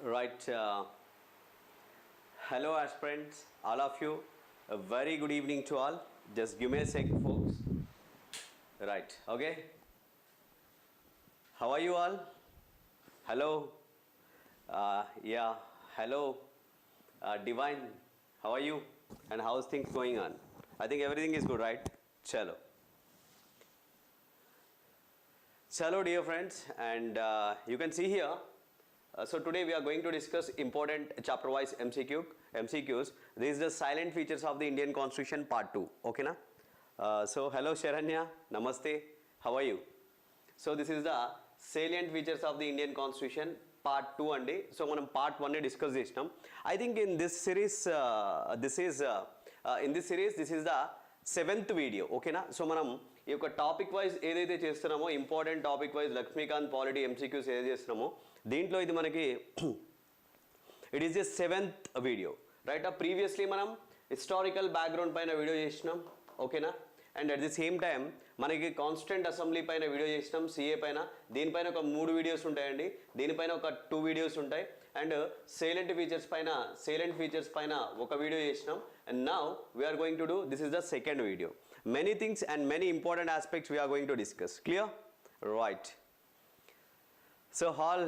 Right. Hello, aspirants, all of you. A very good evening to all. Just give me a sec, folks. Right. Okay. How are you all? Hello. Yeah. Hello. Divine. How are you? And how's things going on? I think everything is good, right? Chalo. Chalo, dear friends, and you can see here. So today we are going to discuss important chapter-wise MCQs. This is the silent features of the Indian Constitution Part 2. Okay, na? So hello Sharanya, Namaste. How are you? So this is the salient features of the Indian Constitution Part 2 andi. So manam Part 1 discuss chesnam. I think in this series, this is the 7th video. Okay na? So manam ఈ యొక్క topic wise ఏదైతే చేస్తున్నామో important topic wise Laxmikanth polity MCQs ఏదైతే చేస్తున్నామో దీంట్లో ఇది మనకి it is the 7th video right. Previously మనం హిస్టారికల్ బ్యాక్గ్రౌండ్ పైన వీడియో చేసినాం. ఓకేనా? And at the same time మనకి కాన్స్టిట్యూంట్ అసెంబ్లీ పైన వీడియో చేసినాం, సిఏ పైన. దీనిపైన ఒక 3 వీడియోస్ ఉంటాయండి, దీనిపైన ఒక 2 వీడియోస్ ఉంటాయి. అండ్ సేలెంట్ ఫీచర్స్ పైన ఒక వీడియో చేసినాం. And now we are going to do this is the second video. Many things and many important aspects we are going to discuss. Clear? Right. So all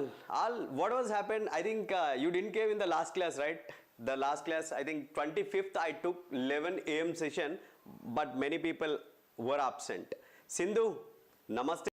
what was happened, I think you didn't came in the last class, right? The last class, I think 25th I took 11 AM session, but many people were absent. Sindhu, namaste.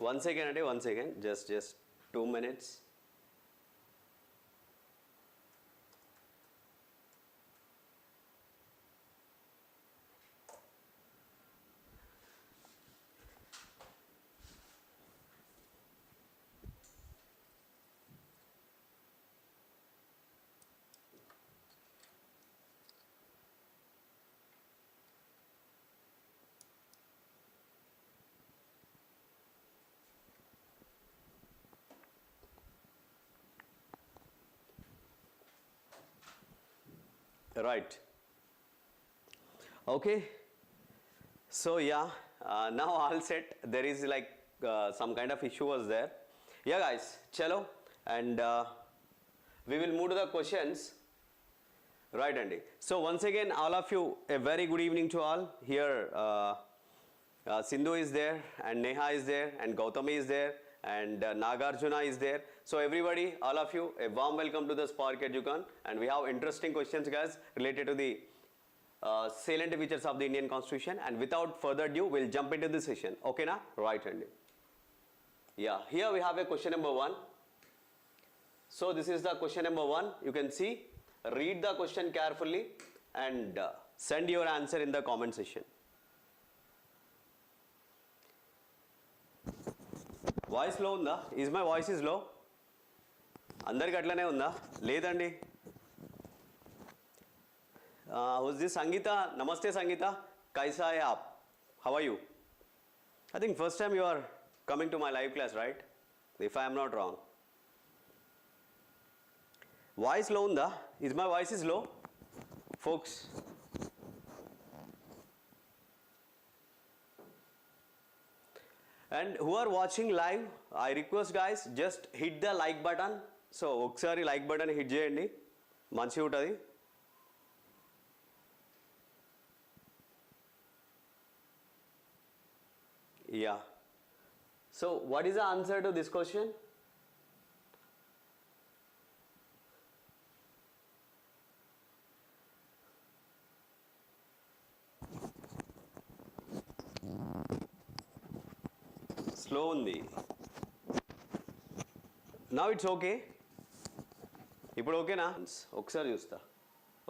One second, just 2 minutes. Right. Okay. So yeah, now all set. There is like some kind of issue was there. Yeah guys, chalo, and we will move to the questions. Right, Andy. So once again, all of you, a very good evening to all. Here Sindhu is there, and Neha is there, and Gautami is there, and Nagarjuna is there. So everybody, all of you, a warm welcome to the Spark Educon, and we have interesting questions guys related to the salient features of the Indian Constitution. And without further ado, we'll jump into the session. Okay na? Right, Andy. Yeah, here we have a question number 1. So this is the question number 1. You can see, read the question carefully and send your answer in the comment section. Voice లో ఉందా? Is my voice is లో? అందరికి అట్లనే ఉందా? లేదండి. Who's this? Sangeetha. నమస్తే సంగీత. కైసా హై ఆప్? How are you? I think first time you are coming to my live class, right? If I'm not wrong. Voice లో ఉందా? Is my voice is low folks? And who are watching live, I request guys, just hit the like button. So ఒకసారి like button hit చేయండి, మంచిగా ఉంటుంది. Yeah. So what is the answer to this question? Slow undi. Now it's okay. ఇప్పుడు ఓకేనా? ఒకసారి చూస్తా,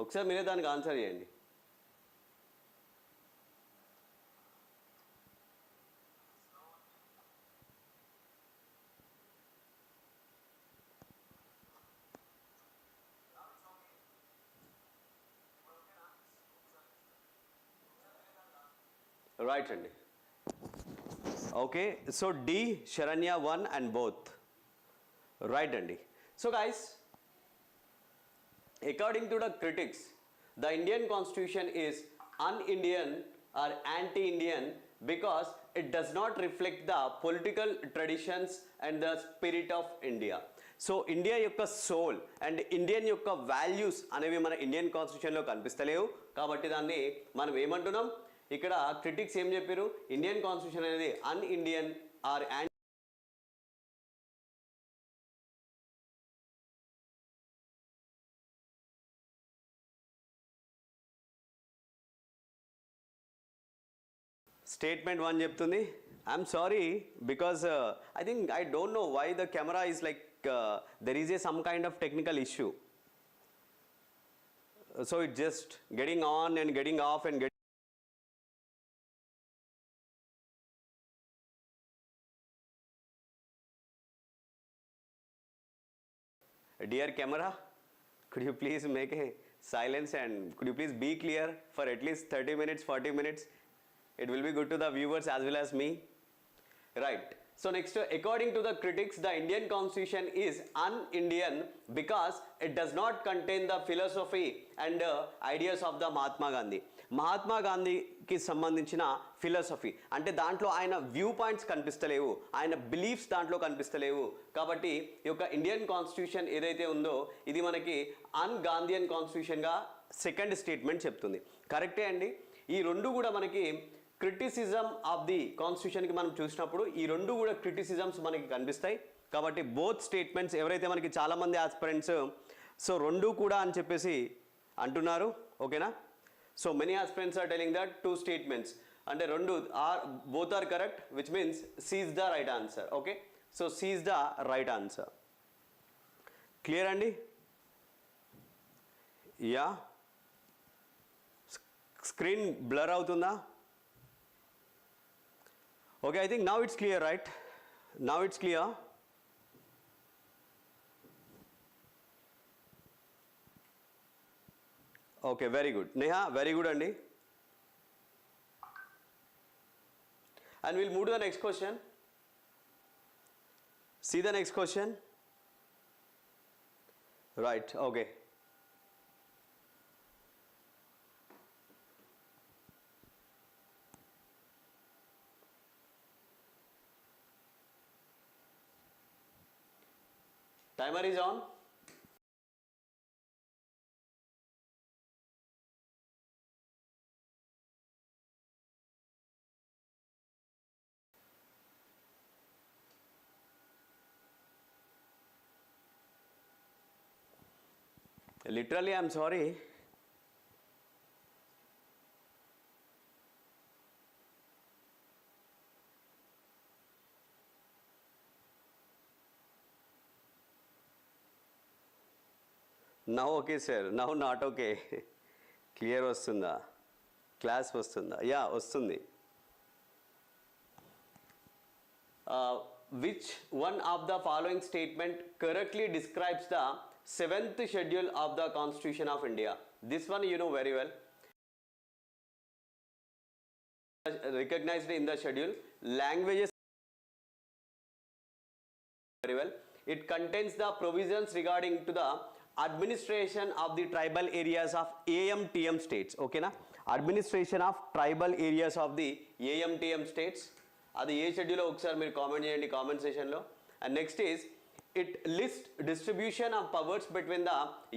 ఒకసారి మీరే దానికి ఆన్సర్ చేయండి. రైట్ అండి. Okay, so D Saranya 1 and both right అండి. So guys, according to the critics, the Indian constitution is un-Indian or anti-Indian because it does not reflect the political traditions and the spirit of India. So India యొక్క soul and Indian యొక్క values అనేవి మన Indian కాన్స్టిట్యూషన్లో కనిపిస్తలేవు. కాబట్టి దాన్ని మనం ఏమంటున్నాం, ఇక్కడ క్రిటిక్స్ ఏం చెప్పారు, ఇండియన్ కాన్స్టిట్యూషన్ అనేది అన్-ఇండియన్ ఆర్ Statement 1 చెప్తుంది. I'm sorry because I think I don't know why the camera is like there is some kind of technical issue. So it's just getting on and getting off and getting. Dear camera, could you please make a silence and could you please be clear for at least 30 minutes, 40 minutes? It will be good to the viewers as well as me. Right. So next, according to the critics, the Indian constitution is un-Indian because it does not contain the philosophy and ideas of the Mahatma Gandhi. Mahatma గాంధీకి సంబంధించిన philosophy అంటే దాంట్లో ఆయన view points కనిపిస్తలేవు, ఆయన beliefs దాంట్లో కనిపిస్తలేవు. కాబట్టి ఈ యొక్క ఇండియన్ కాన్స్టిట్యూషన్ ఏదైతే ఉందో ఇది మనకి అన్ గాంధీయన్ కాన్స్టిట్యూషన్గా సెకండ్ స్టేట్మెంట్ చెప్తుంది. కరెక్టే అండి. ఈ రెండు కూడా మనకి క్రిటిసిజం ఆఫ్ ది కాన్స్టిట్యూషన్కి మనం చూసినప్పుడు ఈ రెండు కూడా క్రిటిసిజమ్స్ మనకి కనిపిస్తాయి. కాబట్టి బోత్ స్టేట్మెంట్స్ ఎవరైతే మనకి చాలామంది ఆస్పిరెంట్స్ సో రెండు కూడా అని చెప్పేసి అంటున్నారు. ఓకేనా? So many aspirants are telling that two statements అంటే రెండు are both are correct, which means C is the right answer. Okay, so C is the right answer. Clear అండి? యా, స్క్రీన్ బ్లర్ అవుతుందా? Okay, I think now it's clear, right? Now it's clear. Okay, very good. Neha, very good, Andy. And we'll move to the next question. See the next question. Right, okay. Timer is on. Literally, I'm sorry. Now okay sir, now not okay. Clear వస్తుందా? Class వస్తుందా? Yeah వస్తుంది. Which one of the following statement correctly describes the 7th schedule of the Constitution of India? This one you know very well. Recognized in the schedule. Languages very well. It contains the provisions regarding to the administration of the tribal areas of AMTM states. Okay na? Administration of tribal areas of the AMTM states. అది ఏ షెడ్యూల్లో ఒకసారి మీరు comment చేయండి comment సెషన్లో. And next is it list distribution of powers between the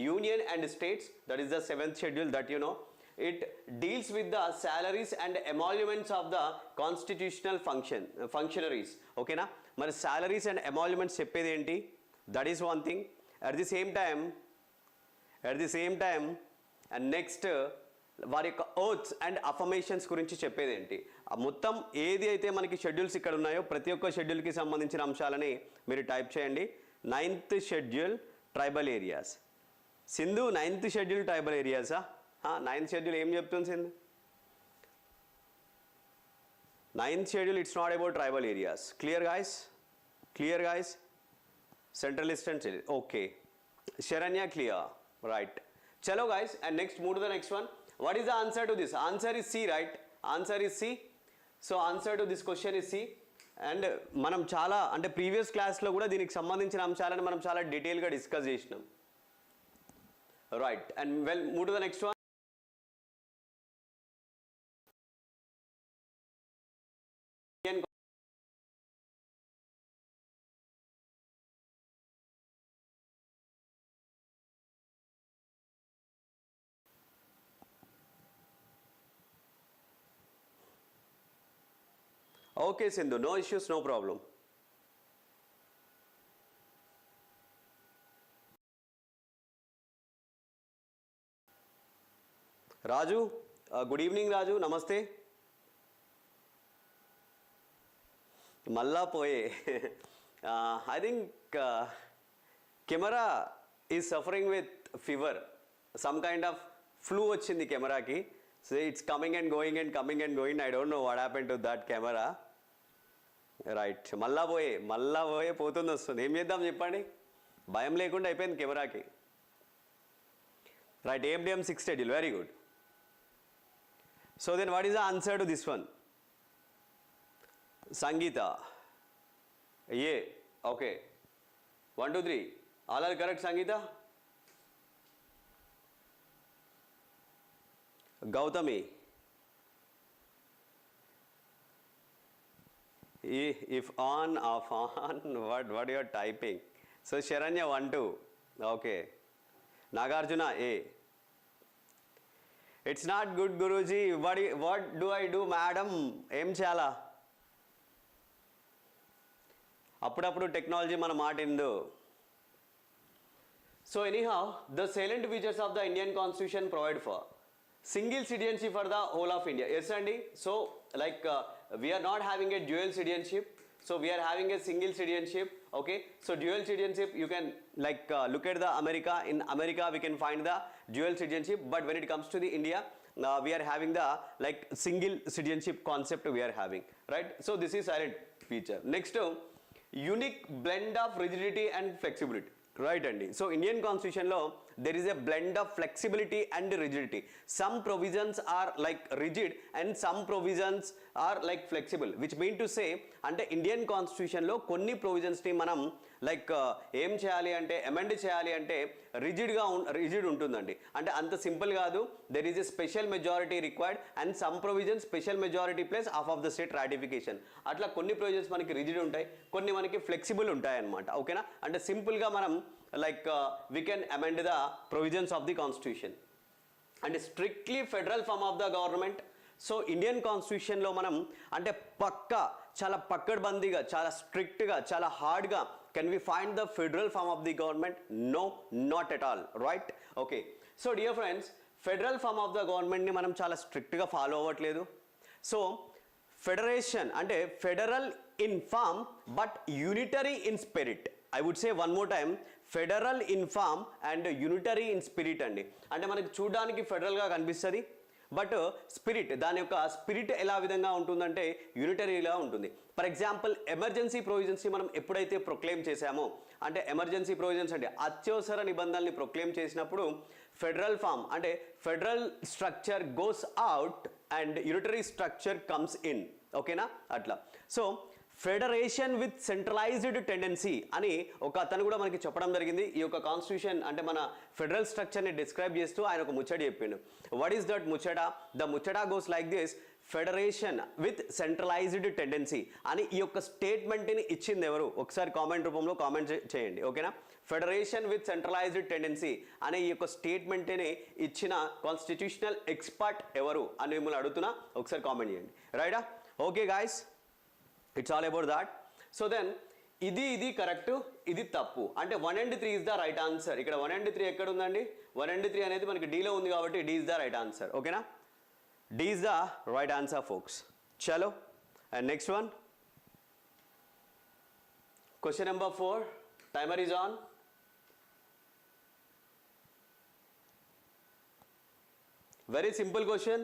union and states. That is the 7th schedule that you know. it deals with the salaries and emoluments of the constitutional functionaries. Okay na? Mari salaries and emoluments cheppedi enti? That is one thing. At the same time and next వారి యొక్క oaths and affirmations గురించి చెప్పేది ఏంటి, మొత్తం ఏది అయితే మనకి schedules ఇక్కడ ఉన్నాయో ప్రతి ఒక్క షెడ్యూల్కి సంబంధించిన అంశాలని మీరు టైప్ చేయండి. 9th schedule tribal areas. Sindhu 9th schedule tribal ఏరియాసా? 9th షెడ్యూల్ ఏం చెప్తుంది Sindhu? 9th schedule it's not about tribal areas. Clear guys? Centralist and okay. Sharanya clear, right? Chalo guys, and next move to the next one. What is the answer to this? Answer is C, right? Answer is C. So answer to this question is C. And మనం చాలా అంటే previous క్లాస్లో కూడా దీనికి సంబంధించిన అంశాలను మనం చాలా డీటెయిల్గా డిస్కస్ చేసినాం, right? And well move to the next one. Okay, Sindhu, no issues, no problem. Raju, good evening, Raju. Namaste. Malla poye. I think camera is suffering with fever. Some kind of flu vachindi camera ki. So it's coming and going and coming and going. I don't know what happened to that camera. Right, మళ్ళా పోయే పోతుంది వస్తుంది. ఏం చేద్దాం చెప్పండి, భయం లేకుండా అయిపోయింది కెమెరాకి. Right, AMDM 6 schedule, very good. So then what is the answer to this one? Sangeetha A, okay, 1 2 3 all are correct. Sangeetha, Gautami, if on, off on, what you are typing? So Sharanya 1 2, okay. Nagarjuna A. It's not good, Guruji. What do I do, madam? Em chala appudu technology mana మాట ఇందు. So anyhow, the salient features of the Indian Constitution provide for single citizenship for the whole of India. Yes andi. So like we are not having a dual citizenship, so we are having a single citizenship. Okay, so dual citizenship you can like look at the America. In America we can find the dual citizenship, but when it comes to the India, we are having the like single citizenship concept we are having, right? So this is silent feature. Next, unique blend of rigidity and flexibility. Right, Andy. So Indian Constitution law, there is a blend of flexibility and rigidity. Some provisions are like rigid and some provisions are like flexible, which mean to say ante Indian Constitution lo konni provisions ni manam like em cheyali ante amend cheyali ante rigid untundandi. Ante anta simple gaadu. There is a special majority required and some provisions special majority plus half of the state ratification. Atla konni provisions manaki rigid untayi, konni manaki flexible untayi annamata. Okay na? Ante simple ga manam like we can amend the provisions of the Constitution. And strictly federal form of the government. So Indian Constitution lo manam ante pakka chala pakkadbandiga, chala strict ga, chala hard ga can we find the federal form of the government? No, not at all, right? Okay, so dear friends, federal form of the government ni manam chala strict ga follow avatledu. So federation ante federal in form but unitary in spirit. I would say one more time, federal in form and unitary in spirit అండి. అంటే మనకి చూడడానికి ఫెడరల్గా కనిపిస్తుంది, but spirit, దాని యొక్క spirit ఎలా విధంగా ఉంటుందంటే యూనిటరీగా ఉంటుంది. ఫర్ ఎగ్జాంపుల్ ఎమర్జెన్సీ ప్రొవిజన్స్ని మనం ఎప్పుడైతే ప్రొక్లెయిమ్ చేశామో, అంటే ఎమర్జెన్సీ ప్రొవిజన్స్ అంటే అత్యవసర నిబంధనల్ని ప్రొక్లెయిమ్ చేసినప్పుడు ఫెడరల్ ఫామ్ అంటే federal structure goes out and unitary structure comes in. ఓకేనా? అట్లా. So federation with centralised tendency అని ఒక అతను కూడా మనకి చెప్పడం జరిగింది. ఈ యొక్క కాన్స్టిట్యూషన్ అంటే మన ఫెడరల్ స్ట్రక్చర్ని డిస్క్రైబ్ చేస్తూ ఆయన ఒక ముచ్చట చెప్పిండు. వాట్ ఈస్ దట్ ముచ్చట? ద ముచ్చట goes like this: federation with centralised tendency అని ఈ యొక్క స్టేట్మెంట్ని ఇచ్చింది ఎవరు? ఒకసారి కామెంట్ రూపంలో కామెంట్ చేయండి, ఓకేనా? ఫెడరేషన్ విత్ సెంట్రలైజ్డ్ టెండెన్సీ అనే ఈ యొక్క స్టేట్మెంట్ని ఇచ్చిన కాన్స్టిట్యూషనల్ ఎక్స్పర్ట్ ఎవరు అని మిమ్మల్ని అడుగుతున్నా, ఒకసారి కామెంట్ చేయండి, రైటా? Okay guys, it's all about that. So then ఇది కరెక్ట్, ఇది తప్పు, అంటే 1 and 3 is the right answer. ఇక్కడ 1 and 3 ఎక్కడ ఉందండి? 1 and 3 అనేది మనకి డీలో ఉంది కాబట్టి D is the right answer, ఓకేనా? D is the right answer folks. చలో, and next one, question number 4. Timer is on. Very simple question.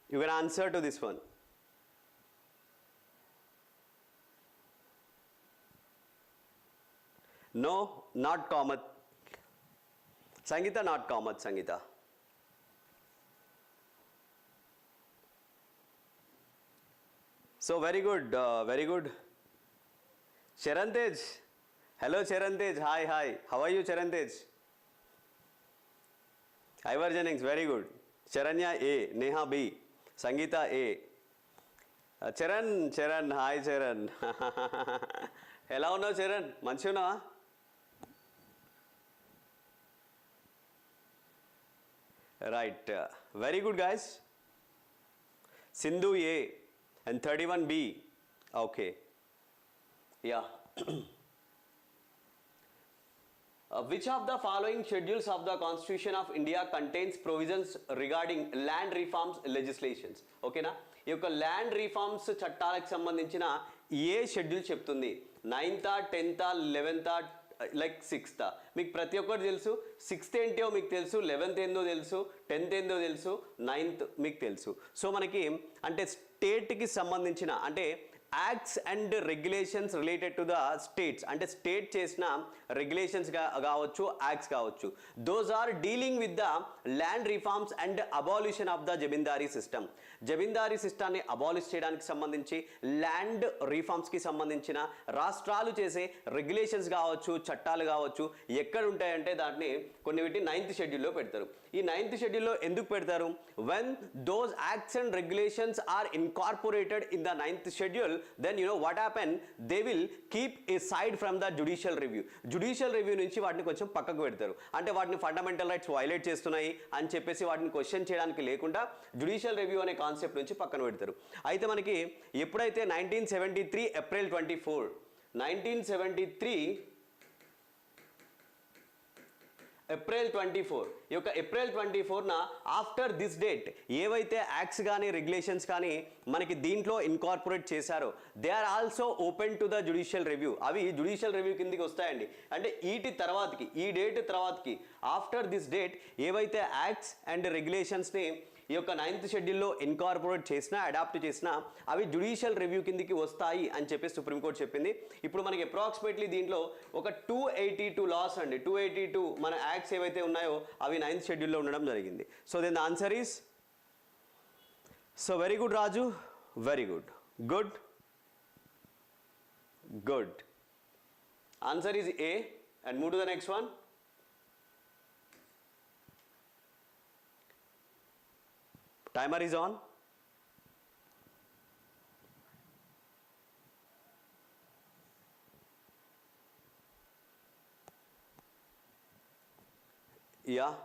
You can answer to this one. No, not Kamath. Sangeeta, not Kamath, Sangeeta. So very good, very good. Charantej. Hello Charantej, hi, hi. How are you Charantej? Ivar Jennings, very good. Charanya A, Neha B, Sangeeta A. Charan, hi Charan. ఎలా ఉన్నావు చరణ్? మంచిగా ఉన్నావా? Right, very good guys. Sindhu A and 31 B. Okay, yeah. Which of the following schedules of the Constitution of India contains provisions regarding land reforms legislations? ఓకేనా? ఈ యొక్క land reforms చట్టాలకు సంబంధించిన ఏ schedule చెప్తుంది? 9th, 10th, 11th, like 6th? మీకు ప్రతి ఒక్కటి తెలుసు. 6th ఏంటో మీకు తెలుసు, 11th ఏందో తెలుసు, 10th ఏందో తెలుసు, 9th మీకు తెలుసు. సో మనకి అంటే స్టేట్కి సంబంధించిన అంటే acts and regulations related to the states, అంటే స్టేట్ చేసిన రెగ్యులేషన్స్ కావచ్చు, యాక్ట్స్ కావచ్చు, those are dealing with the land reforms and abolition of the zamindari system. Zamindari సిస్టాన్ని అబాలిష్ చేయడానికి సంబంధించి ల్యాండ్ రిఫార్మ్స్కి సంబంధించిన రాష్ట్రాలు చేసే రెగ్యులేషన్స్ కావచ్చు, చట్టాలు కావచ్చు, ఎక్కడ ఉంటాయంటే దాన్ని కొన్ని వీటి 9th షెడ్యూల్లో పెడతారు. ఈ 9th షెడ్యూల్లో ఎందుకు పెడతారు? When those acts and regulations are incorporated in the 9th schedule, then you know what happen, they will keep aside from the judicial review. judicial review నుంచి వాటిని కొంచెం పక్కకు పెడతారు. అంటే వాటిని ఫండమెంటల్ రైట్స్ వైలేట్ చేస్తున్నాయి అని చెప్పేసి వాటిని క్వశ్చన్ చేయడానికి లేకుండా జుడిషియల్ రివ్యూ అనే కాన్సెప్ట్ నుంచి పక్కన పెడతారు. అయితే మనకి ఎప్పుడైతే 1973 ఏప్రిల్ 24 1973 ఏప్రిల్ 24 ఈ యొక్క ఏప్రిల్ 24న ఆఫ్టర్ దిస్ డేట్ ఏవైతే యాక్ట్స్ కానీ రెగ్యులేషన్స్ కానీ మనకి దీంట్లో ఇన్కార్పొరేట్ చేశారో they are also open to the judicial review. అవి జుడిషియల్ రివ్యూ కిందకి వస్తాయండి. అంటే ఈ డేట్ తర్వాతకి ఆఫ్టర్ దిస్ డేట్ ఏవైతే యాక్ట్స్ అండ్ రెగ్యులేషన్స్ని ఈ యొక్క 9th షెడ్యూల్లో ఇన్కార్పొరేట్ చేసినా అడాప్ట్ చేసినా అవి జుడిషియల్ రివ్యూ కిందికి వస్తాయి అని చెప్పి సుప్రీంకోర్టు చెప్పింది. ఇప్పుడు మనకి అప్రాక్సిమేట్లీ దీంట్లో ఒక 282 లాస్ అండి, 282 మన యాక్ట్స్ ఏవైతే ఉన్నాయో అవి 9th షెడ్యూల్లో ఉండడం జరిగింది. So then the answer is, so very good Raju, very good, good good. Answer is A. And move to the next one. Timer is on. Yeah.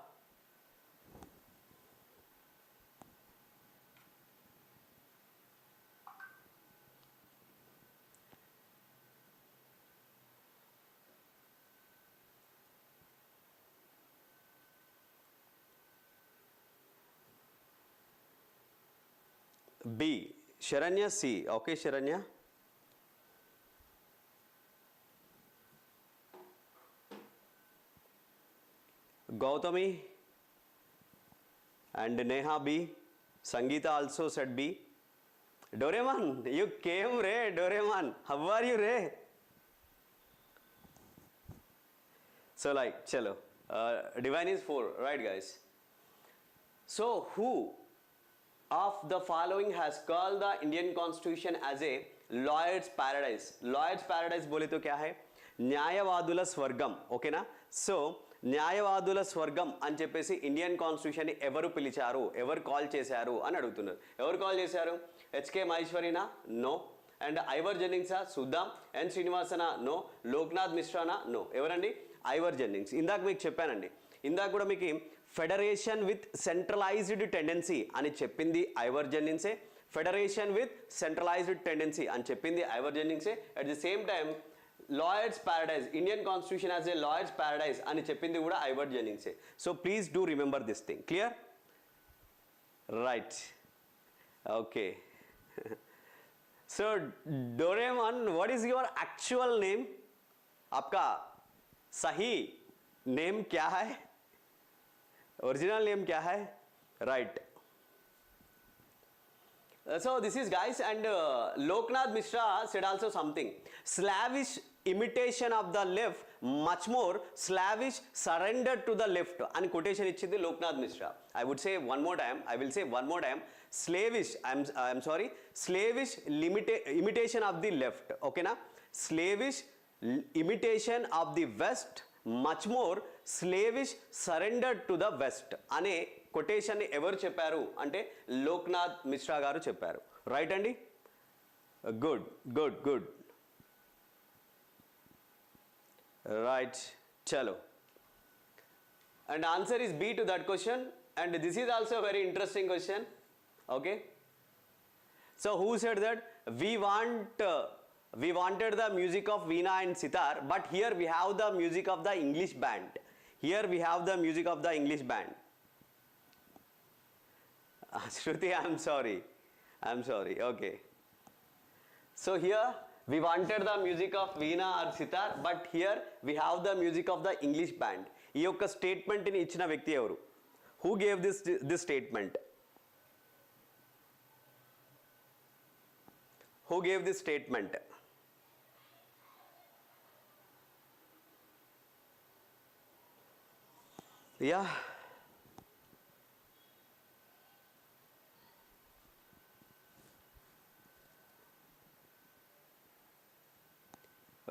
B. Sharanya C. Okay, Sharanya. Gautami and Neha B. Sangeeta also said B. Doraemon, you came, Ray. Doraemon, how are you, Ray? So like, chalo. Divine is 4, right, guys? So who of the following has called the Indian Constitution as a lawyer's paradise? Lawyer's paradise बोले तो क्या है? न्यायवादुला स्वर्गम, okay ना? So న్యాయవాదుల స్వర్గం అని చెప్పేసి Indian కాన్స్టిట్యూషన్ని ఎవరు పిలిచారు, ఎవరు కాల్ చేశారు అని అడుగుతున్నారు. ఎవరు కాల్ చేశారు? హెచ్కే మహేశ్వరినా? నో. అండ్ ఐవర్ జెన్నింగ్సా? సుద్దాం. ఎన్ శ్రీనివాసనా? నో. లోక్నాథ్ మిశ్రానా? నో. ఎవరండి? Ivor Jennings. ఇందాక మీకు చెప్పానండి, ఇందాక కూడా మీకు ఫెడరేషన్ విత్ సెంట్రలైజ్డ్ టెండెన్సీ అని చెప్పింది ఐవర్ జెన్నింగ్సే. ఫెడరేషన్ విత్ సెంట్రలైజ్డ్ టెండెన్సీ అని చెప్పింది ఐవర్ జెన్నింగ్సే. At the same time lawyers paradise, Indian constitution as a lawyers paradise అని చెప్పింది కూడా ఐవర్ జెన్నింగ్సే. So please do remember this thing. Clear? Right. Okay. So Doraemon, what is your actual name? आपका सही name क्या है? Original name क्या है? Right. So this is guys, and Loknath Mishra said also something. Slavish imitation of the left, much more slavish surrender to the left అని quotation ఇచ్చింది Loknath Mishra. I would say one more time, I will say one more time, slavish, I'm sorry, slavish imitation of the left, okay na? Slavish imitation of the west, much more slavish surrender to the west అనే కొటేషన్ని ఎవరు చెప్పారు అంటే లోక్నాథ్ మిశ్రా గారు చెప్పారు. Right అండి? Good good good. Right. చలో. And answer is B to that question. And this is also very interesting question. Okay. So who said that we wanted the music of veena and sitar, but here we have the music of the English band. Here we have the music of the English band. Shruti, I'm sorry. Okay. So here we wanted the music of veena or sitar, but here we have the music of the English band. ఈ యొక్క statement ని ఇచ్చిన వ్యక్తి ఎవరు? Who gave this statement? Who gave this statement? Yeah.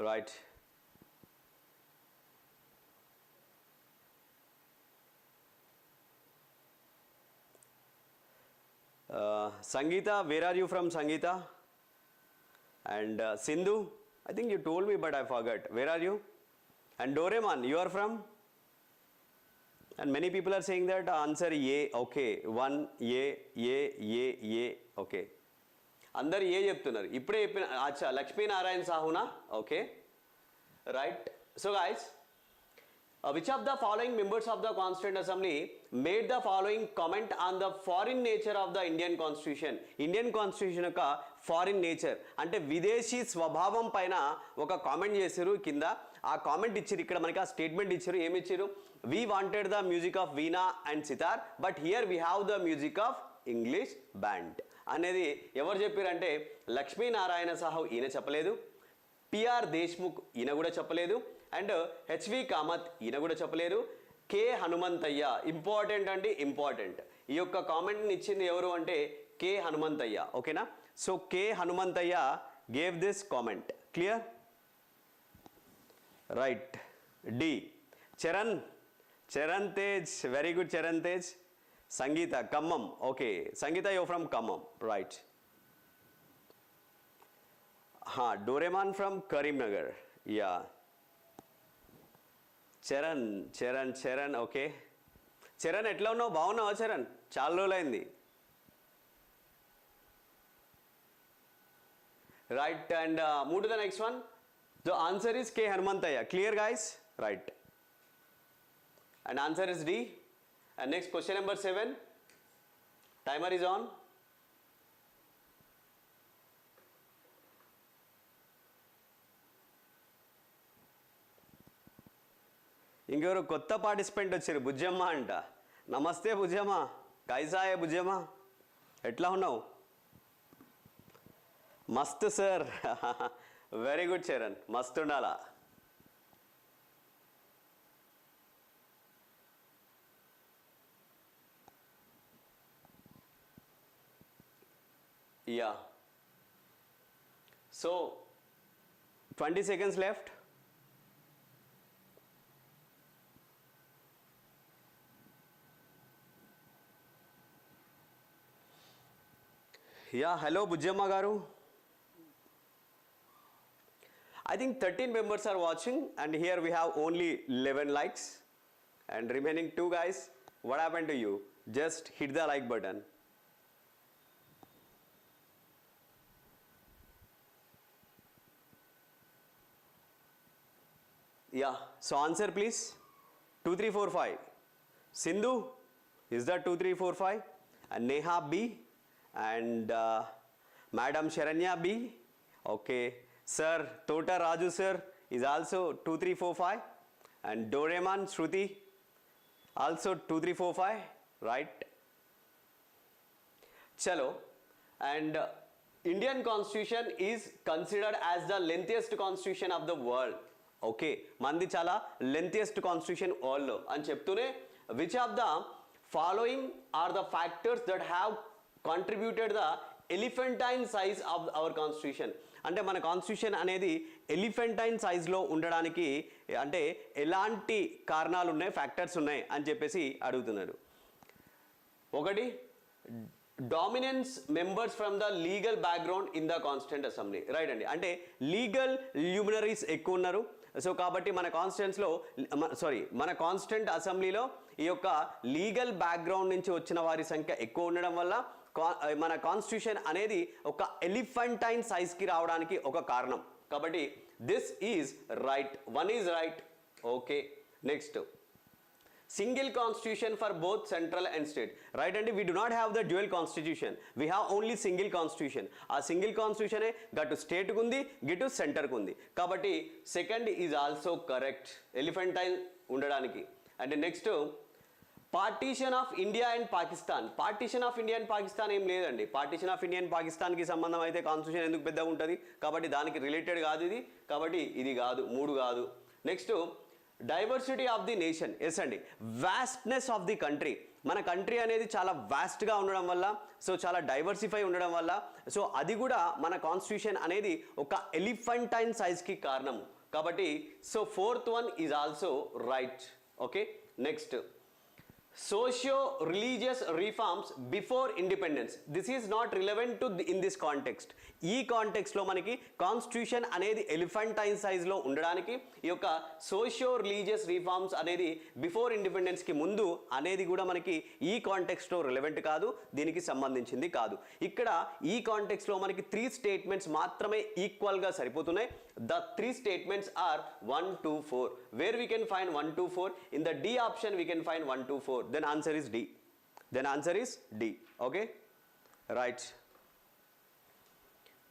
Right. Sangeeta, where are you from, Sangeeta? And Sindhu, I think you told me but I forgot. Where are you? And Doraemon, you are from? And many people are saying that answer A. Okay, one A. Okay. అందరు ఏ చెప్తున్నారు? ఇప్పుడే చెప్పిన. అచ్చా, లక్ష్మీనారాయణ సాహునా? Okay. Right. So guys, which of the following members of the Constituent Assembly made the following comment on the foreign nature of the Indian Constitution? Indian constitution యొక్క foreign nature అంటే విదేశీ స్వభావం పైన ఒక కామెంట్ చేశారు. కింద ఆ కామెంట్ ఇచ్చారు, ఇక్కడ మనకి ఆ స్టేట్మెంట్ ఇచ్చారు. ఏమి ఇచ్చారు? we wanted the music of veena and sitar, but here we have the music of English band అనేది ఎవరు చెప్పారంటే లక్ష్మీనారాయణ సాహు ఈయన చెప్పలేదు, పిఆర్ దేశ్ముఖ్ ఈయన కూడా చెప్పలేదు, అండ్ హెచ్వి కామత్ ఈయన కూడా చెప్పలేరు, కే హనుమంతయ్య. ఇంపార్టెంట్ అండి, ఇంపార్టెంట్. ఈ యొక్క కామెంట్ని ఇచ్చింది ఎవరు అంటే కే హనుమంతయ్య. ఓకేనా? So K Hanumanthaiya gave this comment. Clear? Right. D. Charan Tej, very good Charan Tej. Sangeetha, Khammam. Okay, Sangeetha you from Khammam. Right. Doraemon from Karimnagar. Yeah. Charan. Okay Charan, ఎట్లా ఉన్నావు? బాగున్నావా చరణ్? చాలా రోజులైంది. Right. And move to the next one. The answer is K Hanumanthaiya. Clear guys? Right. And answer is D. And next question number 7. Timer is on. ఇంకెవరు కొత్త participant వచ్చారు, బుజ్జమ్మ అంట. నమస్తే బుజ్జమ్మ. కైసాయే బుజ్జమ్మ, ఎట్లా ఉన్నావు? మస్తు సార్. వెరీ గుడ్ చరణ్, మస్తు ఉండాలా. Yeah. So 20 seconds left. Yeah, hello Bujjamma garu. I think 13 members are watching and here we have only 11 likes and remaining 2 guys. What happened to you? Just hit the like button. Yeah, so answer please. 2, 3, 4, 5. Sindhu, is that 2, 3, 4, 5? And Neha B and Madam Sharanya B. Okay. Sir, Tota Raju sir is also 2, 3, 4, 5. And Doraemon Shruti also 2, 3, 4, 5. Right. Chalo. And Indian constitution is considered as the lengthiest constitution of the world. Okay. Mandi chala lengthiest constitution world lo. And cheptune, which of the following are the factors that have contributed the elephantine size of our constitution? అంటే మన constitution అనేది elephantine సైజ్లో ఉండడానికి అంటే ఎలాంటి కారణాలు ఉన్నాయి, factors ఉన్నాయి అని చెప్పేసి అడుగుతున్నారు. ఒకటి, dominance members from the legal background in the constituent assembly. Right అండి, అంటే లీగల్ ల్యూమినరీస్ ఎక్కువ ఉన్నారు. సో కాబట్టి మన మన కాన్స్టిట్యూంట్ అసెంబ్లీలో ఈ యొక్క లీగల్ బ్యాక్గ్రౌండ్ నుంచి వచ్చిన వారి సంఖ్య ఎక్కువ ఉండడం వల్ల మన కాన్స్టిట్యూషన్ అనేది ఒక ఎలిఫెంటైన్ సైజ్కి రావడానికి ఒక కారణం. కాబట్టి this is right, 1 is right. Okay, next, single constitution for both central and state. Right అండి, we do not have the dual constitution, we have only single constitution. ఆ సింగిల్ కాన్స్టిట్యూషనే గటు స్టేట్కు ఉంది, గిటు సెంటర్కు ఉంది. కాబట్టి సెకండ్ ఈజ్ ఆల్సో కరెక్ట్, ఎలిఫెంటైన్ ఉండడానికి. And next, partition of India and Pakistan. Partition of India and Pakistan ఏం లేదండి. పార్టీషన్ ఆఫ్ ఇండియా అండ్ పాకిస్తాన్కి సంబంధం అయితే కాన్స్టిట్యూషన్ ఎందుకు పెద్దగా ఉంటుంది, కాబట్టి దానికి రిలేటెడ్ కాదు ఇది, కాబట్టి ఇది కాదు, 3 కాదు. Next, diversity of the nation. Yes అండి, వాస్ట్నెస్ ఆఫ్ ది కంట్రీ. మన కంట్రీ అనేది చాలా వాస్ట్గా ఉండడం వల్ల, సో చాలా డైవర్సిఫై ఉండడం వల్ల, సో అది కూడా మన కాన్స్టిట్యూషన్ అనేది ఒక ఎలిఫెంటైన్ సైజ్కి కారణం. కాబట్టి so 4th one is also right. Okay, next, socio-religious reforms before independence. This is not relevant to in this context. ఈ కాంటెక్స్ట్లో మనకి కాన్స్టిట్యూషన్ అనేది ఎలిఫెంటైన్ సైజ్లో ఉండడానికి ఈ యొక్క సోషియో రిలీజియస్ రిఫార్మ్స్ అనేది బిఫోర్ ఇండిపెండెన్స్కి ముందు అనేది కూడా మనకి ఈ కాంటెక్స్ట్లో రిలవెంట్ కాదు, దీనికి సంబంధించింది కాదు. ఇక్కడ ఈ కాంటెక్స్ట్లో మనకి 3 స్టేట్మెంట్స్ మాత్రమే ఈక్వల్గా సరిపోతున్నాయి. The 3 statements are 1, 2, 4. Where we can find 1, 2, 4? In the D option we can find 1, 2, 4. Then answer is D. Then answer is D. Okay? Right.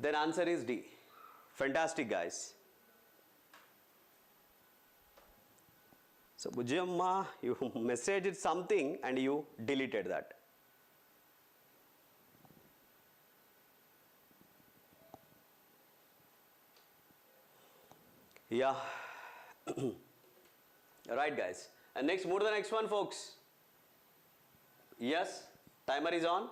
Then answer is D. Fantastic, guys. So Bujjamma, you messaged something and you deleted that. Yeah. Right, guys. And next, move to the next one, folks. Yes, timer is on.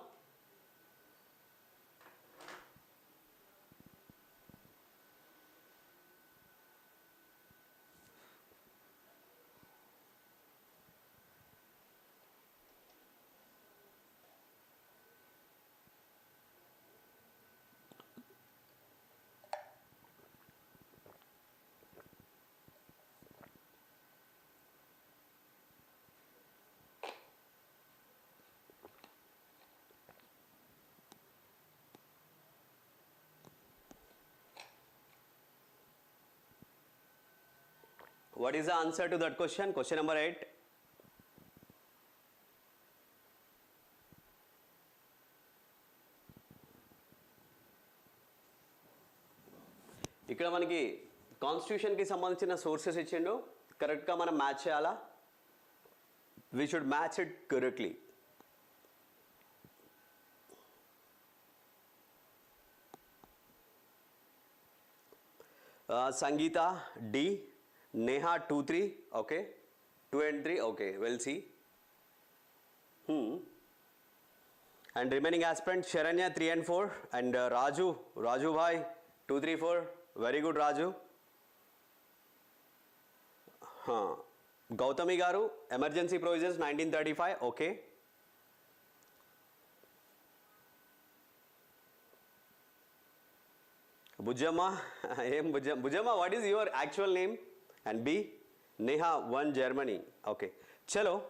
What is the answer to that question? Question number 8. ఇక్కడ మనకి కాన్స్టిట్యూషన్కి సంబంధించిన sources ఇచ్చిండు, కరెక్ట్గా మనం match చేయాలా. We should match it correctly. Sangeetha D, Neha 2, 3, okay, 2 and 3, okay, we'll see. And remaining aspirant Sharanya 3 and 4 and Raju bhai 2, 3, 4, very good Raju. Gautami garu, emergency provisions 1935, okay. Bujama, Bujama, what is your actual name? And B, Neha, 1 Germany. Okay. Chalo.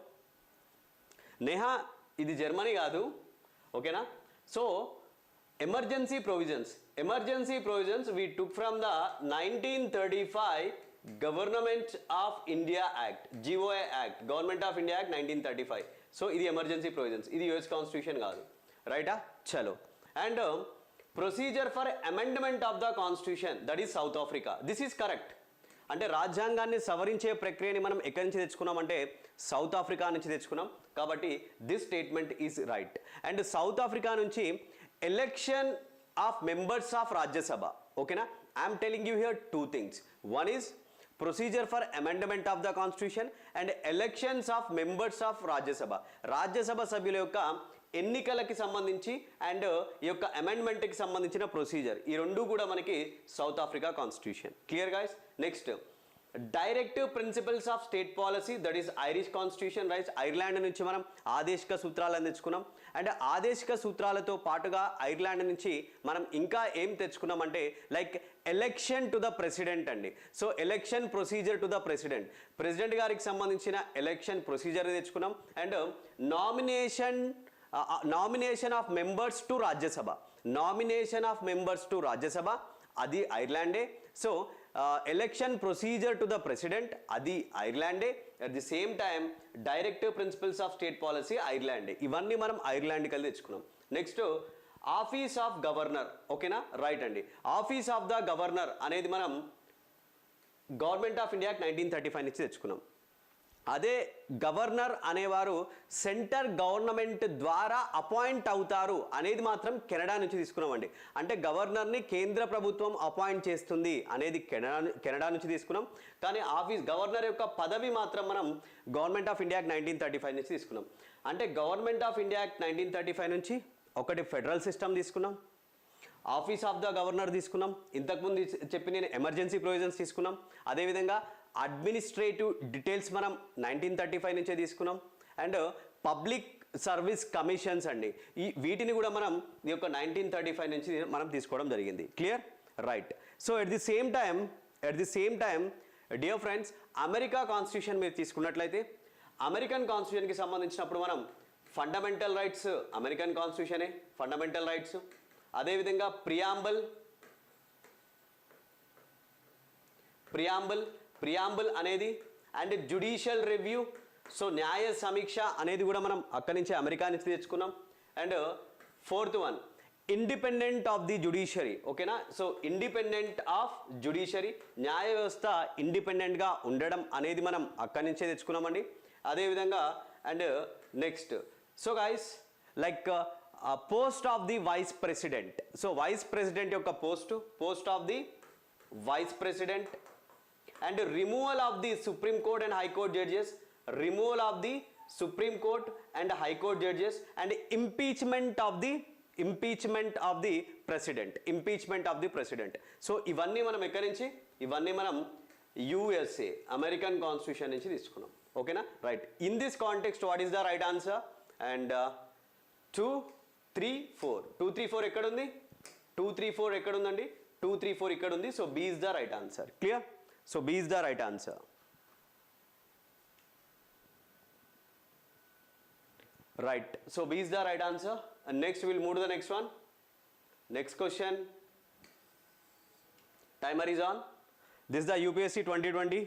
Neha, ఇది Germany కాదు, ఓకేనా? So emergency provisions we took from the 1935 government of India act, GOI act, government of India act 1935. So ఇది emergency provisions, ఇది US constitution కాదు, రైటా? చలో. And procedure for amendment of the constitution, that is south Africa. This is correct. అంటే రాజ్యాంగాన్ని సవరించే ప్రక్రియని మనం ఎక్కడి నుంచి తెచ్చుకున్నామంటే సౌత్ ఆఫ్రికా నుంచి తెచ్చుకున్నాం. కాబట్టి this statement is right. And South Africa నుంచి election of members of Rajya Sabha, ఓకేనా? I'm telling you here 2 things. One is procedure for amendment of the constitution and elections of members of Rajya Sabha. Rajya Sabha సభ్యుల యొక్క ఎన్నికలకి సంబంధించి and ఈ యొక్క అమెండ్మెంట్కి సంబంధించిన ప్రొసీజర్, ఈ రెండు కూడా మనకి South Africa constitution. Clear guys? Next directive principles of state policy, that is Irish constitution. Right, Ireland నుంచి మనం ఆదేశిక సూత్రాలను తెచ్చుకున్నాం. అండ్ ఆదేశిక సూత్రాలతో పాటుగా ఐర్లాండ్ నుంచి మనం ఇంకా ఏం తెచ్చుకున్నామంటే like election to the president అండి. So election procedure to the president గారికి సంబంధించిన ఎలక్షన్ ప్రొసీజర్ తెచ్చుకున్నాం. And nomination of members to Rajya Sabha, అది ఐర్లాండే. So election procedure to the president, అది ఐర్లాండే. At the same time directive principles of state policy ఐర్లాండే. ఇవన్నీ మనం ఐర్లాండ్కి వెళ్ళి తెచ్చుకున్నాం. నెక్స్ట్ ఆఫీస్ ఆఫ్ గవర్నర్, ఓకేనా? రైట్ అండి. ఆఫీస్ ఆఫ్ ద గవర్నర్ అనేది మనం గవర్నమెంట్ ఆఫ్ ఇండియా 1935 నుంచి తెచ్చుకున్నాం. అదే గవర్నర్ అనేవారు సెంటర్ గవర్నమెంట్ ద్వారా అపాయింట్ అవుతారు అనేది మాత్రం కెనడా నుంచి తీసుకున్నామండి. అంటే గవర్నర్ని కేంద్ర ప్రభుత్వం అపాయింట్ చేస్తుంది అనేది కెనడా నుంచి తీసుకున్నాం. కానీ గవర్నర్ యొక్క పదవి మాత్రం మనం గవర్నమెంట్ ఆఫ్ ఇండియా 1935 నుంచి తీసుకున్నాం. అంటే గవర్నమెంట్ ఆఫ్ ఇండియా 1935 నుంచి ఒకటి ఫెడరల్ సిస్టమ్ తీసుకున్నాం, ఆఫీస్ ఆఫ్ ద గవర్నర్ తీసుకున్నాం, ఇంతకుముందు చెప్పి నేను ఎమర్జెన్సీ ప్రొవిజన్స్ తీసుకున్నాం. అదేవిధంగా అడ్మినిస్ట్రేటివ్ డీటెయిల్స్ మనం 1935 నుంచే తీసుకున్నాం. అండ్ పబ్లిక్ సర్వీస్ కమిషన్స్ అండి, వీటిని కూడా మనం ఈ యొక్క 1935 నుంచి మనం తీసుకోవడం జరిగింది. Clear? Right. So at the same time dear friends, America constitution మీరు తీసుకున్నట్లయితే అమెరికన్ కాన్స్టిట్యూషన్కి సంబంధించినప్పుడు మనం ఫండమెంటల్ రైట్స్, అమెరికన్ కాన్స్టిట్యూషనే ఫండమెంటల్ రైట్స్. అదేవిధంగా ప్రియాంబుల్ అనేది అండ్ జ్యుడిషియల్ రివ్యూ, సో న్యాయ సమీక్ష అనేది కూడా మనం అక్కడి నుంచి అమెరికా నుంచి తెచ్చుకున్నాం. And 4th one independent of the judiciary, ఓకేనా? సో ఇండిపెండెంట్ ఆఫ్ జ్యుడిషియరీ, న్యాయ వ్యవస్థ ఇండిపెండెంట్గా ఉండడం అనేది మనం అక్కడి నుంచే తెచ్చుకున్నామండి. అదేవిధంగా and next, so guys like post of the vice president. So vice president యొక్క post of the vice president and removal of the Supreme Court and High Court judges, and impeachment of the president. So ఇవన్నీ మనం ఎక్కడి నుంచి, ఇవన్నీ మనం USA American constitution నుంచి తీసుకున్నాం. ఓకేనా? Right. In this context what is the right answer? And 2, 3, 4 2, 3, 4 ఎక్కడ ఉంది? 2, 3, 4 ఎక్కడ ఉందండి? 2, 3, 4 ఇక్కడ ఉంది. So B is the right answer. Clear? So B is the right answer. Right. So B is the right answer. And next we'll move to the next one. Next question. Timer is on. This is the UPSC 2020.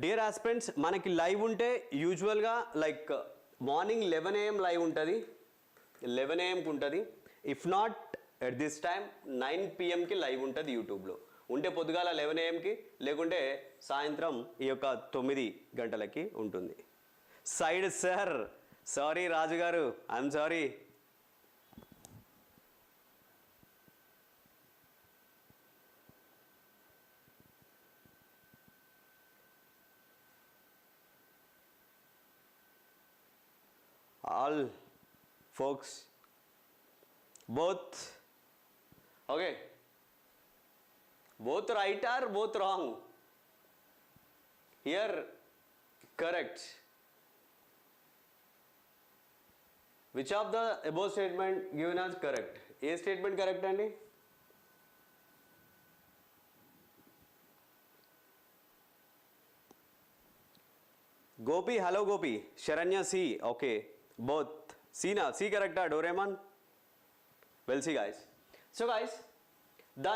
Dear aspirants, మనకి live ఉంటే యూజువల్గా like morning 11 AM live ఉంటుంది, 11 AMకి ఉంటుంది. If not at this time 9 PMకి live ఉంటుంది యూట్యూబ్లో. ఉంటే పొద్దుగాల 11 AMకి, లేకుంటే సాయంత్రం ఈ యొక్క 9 గంటలకి ఉంటుంది. సైడ్ సార్, సారీ రాజు గారు, I'm sorry. All folks, both, okay, both right or both wrong? Here correct. Which of the above statement given as correct? A statement correct అండి? Gopi, hello Gopi. Sharanya C, okay. Both. C na, C correct Doraemon? We'll see guys. So guys, the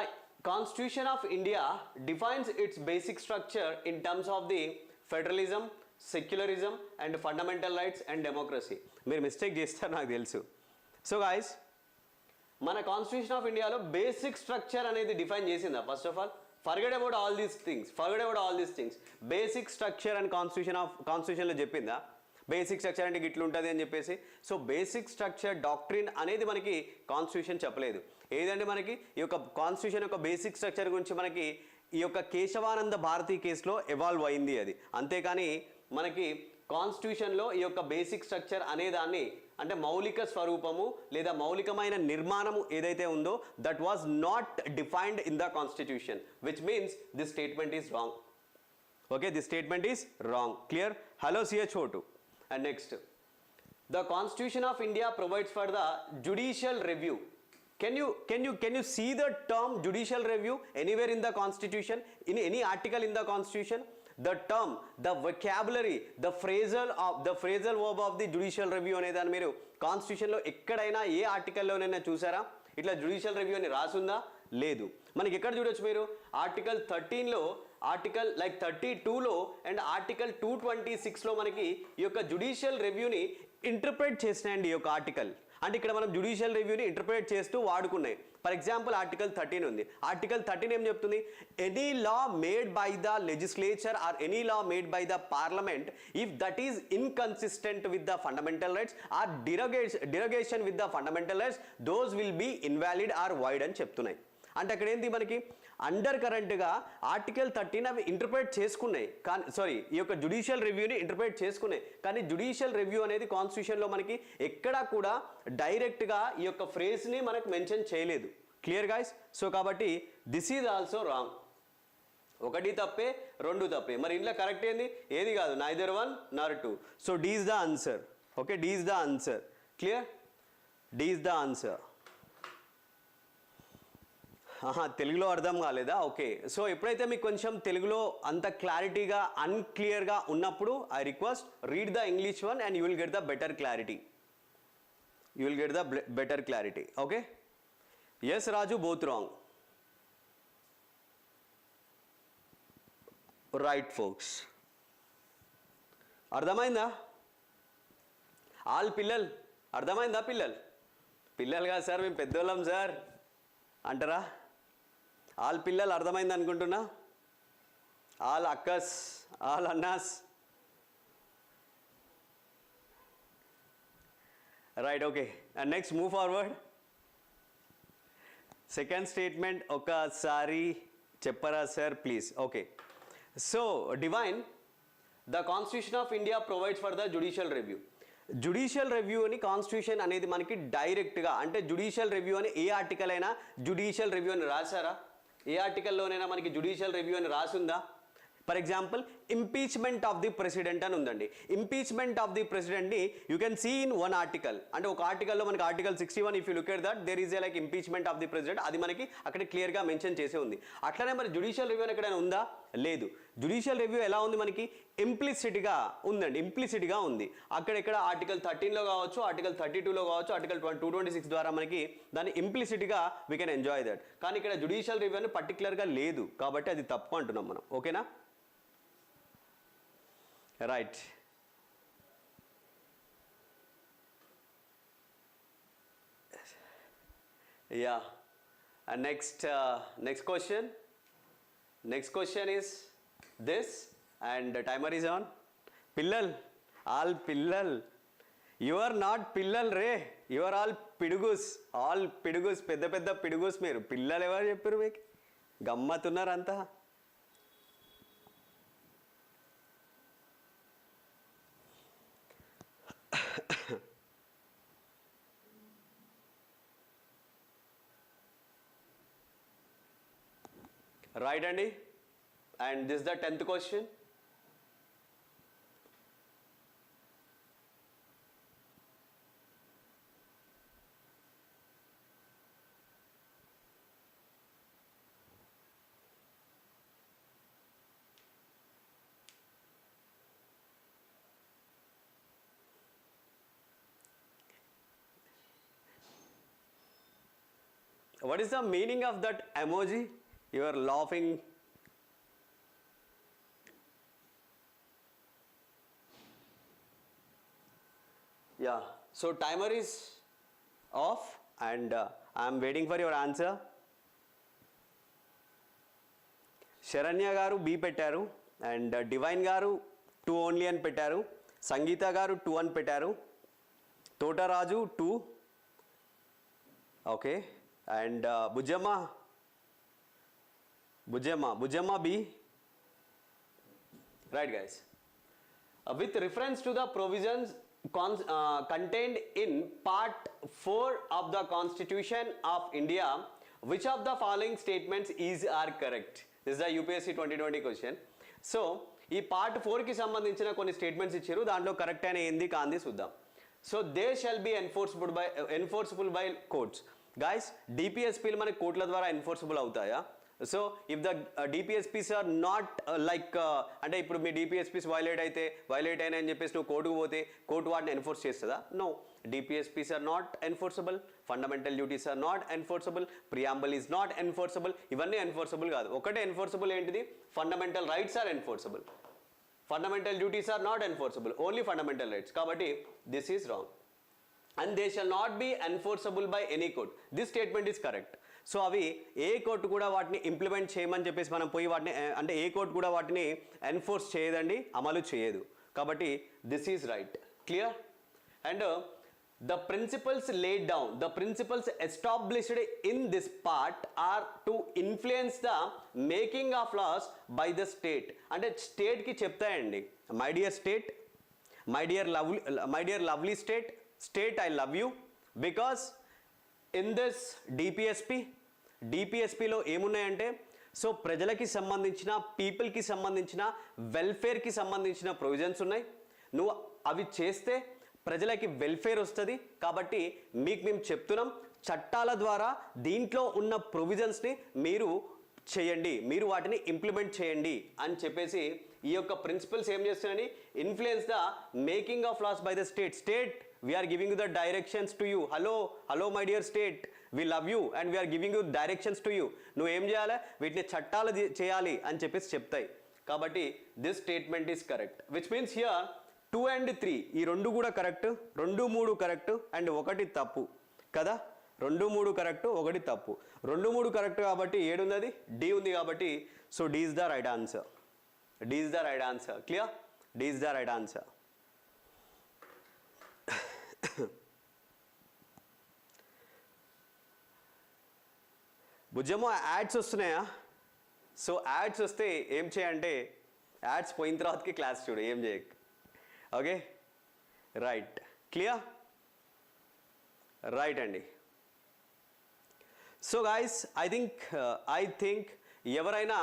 Constitution of India defines its basic structure in terms of the federalism, secularism and fundamental rights and democracy. మీరు mistake చేస్తారు నాకు తెలుసు. So guys, మన constitution of ఇండియాలో basic structure అనేది define చేసిందా? First of all forget about all these things. Basic structure and కాన్స్టిట్యూషన్లో చెప్పిందా? బేసిక్ స్ట్రక్చర్ అంటే ఇట్లా ఉంటుంది అని చెప్పేసి. సో బేసిక్ స్ట్రక్చర్ డాక్ట్రిన్ అనేది మనకి కాన్స్టిట్యూషన్ చెప్పలేదు. ఏదంటే మనకి ఈ యొక్క కాన్స్టిట్యూషన్ యొక్క బేసిక్ స్ట్రక్చర్ గురించి మనకి ఈ యొక్క కేశవానంద భారతి కేసులో ఎవాల్వ్ అయింది అది. అంతేకాని మనకి కాన్స్టిట్యూషన్లో ఈ యొక్క బేసిక్ స్ట్రక్చర్ అనేదాన్ని అంటే మౌలిక స్వరూపము లేదా మౌలికమైన నిర్మాణము ఏదైతే ఉందో that was not defined in the constitution, which means this statement is wrong. Okay, this statement is wrong. Clear? Hello CH02. And next, the Constitution of India provides for the judicial review. Can you see the term judicial review anywhere in the Constitution, in any article in the Constitution? The term, the vocabulary, the phrasal verb of the judicial review అనే దాన్ని మీరు కాన్స్టిట్యూషన్లో ఎక్కడైనా ఏ ఆర్టికల్లోనైనా చూసారా? ఇట్లా judicial review అని రాసుందా? లేదు. మనకి ఎక్కడ చూడొచ్చు మీరు? ఆర్టికల్ 13లో, ఆర్టికల్ 32లో అండ్ ఆర్టికల్ 226లో మనకి ఈ యొక్క జుడిషియల్ రివ్యూని ఇంటర్ప్రెట్ చేసినాయండి ఈ యొక్క ఆర్టికల్. అంటే ఇక్కడ మనం జుడిషియల్ రివ్యూని ఇంటర్ప్రెట్ చేస్తూ వాడుకున్నాయి. ఫర్ ఎగ్జాంపుల్ ఆర్టికల్ 13 ఉంది. ఆర్టికల్ 13 ఏం చెప్తుంది? Any law made by the legislature or any law made by the parliament if that is inconsistent with the fundamental rights or derogation with the fundamental rights those will be invalid or void అని చెప్తున్నాయి. అంటే అక్కడ ఏంటి మనకి under కరెంట్గా article 13 అవి interpret చేసుకున్నాయి. కానీ ఈ యొక్క జుడిషియల్ రివ్యూని ఇంటర్ప్రెట్ చేసుకున్నాయి. కానీ జుడిషియల్ రివ్యూ అనేది కాన్స్టిట్యూషన్లో మనకి ఎక్కడా కూడా డైరెక్ట్గా ఈ యొక్క ఫ్రేజ్ని మనకు మెన్షన్ చేయలేదు. Clear guys? సో కాబట్టి దిస్ ఈజ్ ఆల్సో రాంగ్. ఒకటి తప్పే, రెండు తప్పే. మరి ఇంట్లో కరెక్ట్ ఏంది? ఏది కాదు, neither one nor two. So D is the answer. Okay, D is the answer. Clear? D is the answer. తెలుగులో అర్థం కాలేదా? ఓకే. సో ఎప్పుడైతే మీకు కొంచెం తెలుగులో అంత క్లారిటీగా అన్క్లియర్గా ఉన్నప్పుడు I request read the English one and you will get the better clarity. Okay, yes Raju, both wrong. Right folks. అర్థమైందా? ఆల్ పిల్లలు అర్థమైందా? పిల్లలు కాదు సార్, మేము పెద్దోళ్ళం సార్ అంటారా? ఆల్ పిల్లలు అర్థమైంది అనుకుంటున్నా. ఆల్ అక్కస్, ఆల్ అన్నాస్. Right, okay. And next move forward. Second statement ఒకసారి చెప్పరా sir please? Okay. So divine the constitution of India provides for the judicial review. Judicial review అని కాన్స్టిట్యూషన్ అనేది మనకి డైరెక్ట్గా అంటే జుడిషియల్ రివ్యూ అని ఏ ఆర్టికల్ అయినా జుడిషియల్ రివ్యూ అని రాశారా? ఏ ఆర్టికల్లోనైనా మనకి జుడిషియల్ రివ్యూ అని రాసుందా? For example impeachment of the president అని ఉందండి. ఇంపీచ్మెంట్ ఆఫ్ ది ప్రెసిడెంట్ని you can see in one article. అంటే ఒక ఆర్టికల్లో మనకి article 61 if you look at that there is a like impeachment of the president, అది మనకి అక్కడ క్లియర్గా మెన్షన్ చేసే ఉంది. అట్లనే మరి జుడిషియల్ రివ్యూ అని ఎక్కడైనా ఉందా? లేదు. జుడిషియల్ రివ్యూ ఎలా ఉంది మనకి? ఇంప్లిసిట్గా ఉందండి, ఇంప్లిసిట్గా ఉంది. అక్కడెక్కడ ఆర్టికల్ 13లో కావచ్చు, ఆర్టికల్ 32లో కావచ్చు, ఆర్టికల్ 226 ద్వారా మనకి దాన్ని ఇంప్లిసిట్గా వీ కెన్ ఎంజాయ్ దట్. కానీ ఇక్కడ జుడిషియల్ రివ్యూ అని పర్టికులర్గా లేదు కాబట్టి అది తప్పు అంటున్నాం మనం. ఓకేనా? Right. Yeah. And next question is this, and the timer is on. Pillal, all pillal. You are not pillal re. You are all pidugus. All pidugus. Pedda pidugus మీరు. పిల్లలు ఎవరు చెప్పారు మీకు? గమ్మతున్నారు. Right అండి. And this is the 10th question. What is the meaning of that emoji? You are laughing. Yeah, so timer is off and I am waiting for your answer. Saranya గారు B పెట్టారు and divine గారు 2 only అని పెట్టారు. సంగీత గారు 2 అని పెట్టారు. Thotaraju 2. Okay. And Bujamma B. Right guys. With reference to the provisions contained in part 4 of the Constitution of India, which of the following statements are correct? This is the UPSC 2020 question. So, ఈ part 4 కి సంబంధించిన కొన్ని statements ఇచ్చారు. దాంట్లో correct అయిన ఏంది కాంది చూద్దాం. So they shall be enforceable by courts. Guys, డిపిఎస్పీలు మనకి కోర్టుల ద్వారా ఎన్ఫోర్సబుల్ అవుతాయా? So if the DPSPs are not like అంటే ఇప్పుడు మీ డిపిఎస్పీస్ వైలేట్ అయినాయని చెప్పేసి నువ్వు కోర్టుకు పోతే కోర్టు వాటిని ఎన్ఫోర్స్ చేస్తుందా? No. DPSPs are not enforceable, fundamental duties are not enforceable, preamble is not enforceable. ఇవన్నీ enforceable కాదు. ఒకటే enforceable ఏంటిది? Fundamental rights are enforceable. Fundamental duties are not enforceable, only fundamental rights. కాబట్టి this is wrong. And they shall not be enforceable by any court. This statement is correct. So అవి ఏ court కూడా వాటిని implement చేయమని చెప్పేసి మనం పోయి వాటిని అంటే ఏ కోర్టు కూడా వాటిని ఎన్ఫోర్స్ చేయదండి, అమలు చేయదు. కాబట్టి this is right. Clear? And the principles laid down, the principles established in this part are to influence the making of laws by the state. అంటే స్టేట్ కి చెప్తాయండి, my dear state, my dear lovely state I love you, because in this డిపిఎస్పిలో ఏమున్నాయంటే so ప్రజలకి సంబంధించిన పీపుల్కి సంబంధించిన వెల్ఫేర్కి సంబంధించిన ప్రొవిజన్స్ ఉన్నాయి. నువ్వు అవి చేస్తే ప్రజలకి వెల్ఫేర్ వస్తుంది. కాబట్టి మీకు మేము చెప్తున్నాం, చట్టాల ద్వారా దీంట్లో ఉన్న ప్రొవిజన్స్ని మీరు చేయండి, మీరు వాటిని ఇంప్లిమెంట్ చేయండి అని చెప్పేసి ఈ యొక్క ప్రిన్సిపల్స్ ఏం చేస్తున్నాయని influence the making of laws by the state we're giving you the directions to you. Hello my dear state, we love you and we're giving you directions to you. నువ్వు ఏం చేయాలి? వీటిని చట్టాలు చేయాలి అని చెప్పేసి చెప్తాయి. కాబట్టి this statement is correct, which means here 2 and 3 ఈ రెండు కూడా కరెక్ట్, 2, 3 కరెక్ట్ అండ్ 1 తప్పు కదా. 2, 3 కరెక్ట్, 1 తప్పు. 2, 3 కరెక్ట్ కాబట్టి 7 ఉంది, అది డి ఉంది కాబట్టి so D is the right answer. D is the right answer. Clear? D is the right answer. భుజమో యాడ్స్ వస్తున్నాయా? సో యాడ్స్ వస్తే ఏం చేయంటే యాడ్స్ పోయిన తర్వాతకి క్లాస్ చూడు, ఏం చేయకు. Okay, right. క్లియర్? రైట్ అండి. సో గాయస్, ఐ థింక్ ఎవరైనా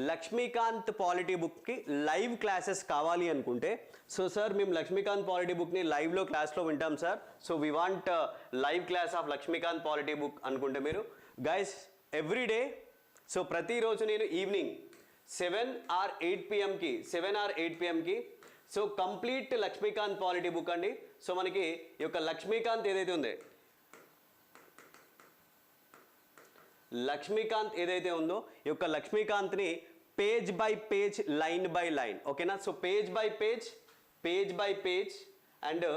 లక్ష్మీకాంత్ పాలిటీ బుక్కి లైవ్ క్లాసెస్ కావాలి అనుకుంటే, సో సార్ మేము లక్ష్మీకాంత్ పాలిటీ బుక్ని లైవ్లో క్లాస్లో వింటాం sir, so we want live class of Laxmikanth polity book అనుకుంటే మీరు గైస్ ఎవ్రీడే, సో ప్రతిరోజు నేను evening 7 or 8 PM so complete Laxmikanth polity book అండి. సో మనకి ఈ యొక్క లక్ష్మీకాంత్ ఏదైతే ఉందో ఈ యొక్క లక్ష్మీకాంత్ని page by page, line by line, ఓకేనా. So page by page and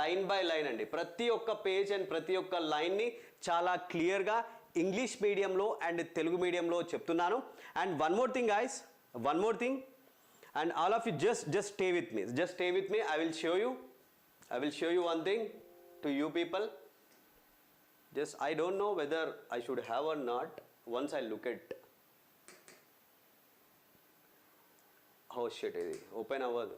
line by line అండి. ప్రతి ఒక్క పేజ్ అండ్ ప్రతి ఒక్క లైన్ని చాలా క్లియర్గా ఇంగ్లీష్ మీడియంలో అండ్ తెలుగు మీడియంలో చెప్తున్నాను. And one more thing guys, and all of you just stay with me. I will show you one thing to you people. Just I don't know whether I should have or not. Once I look at, oh shit, ఇది open అవ్వదు.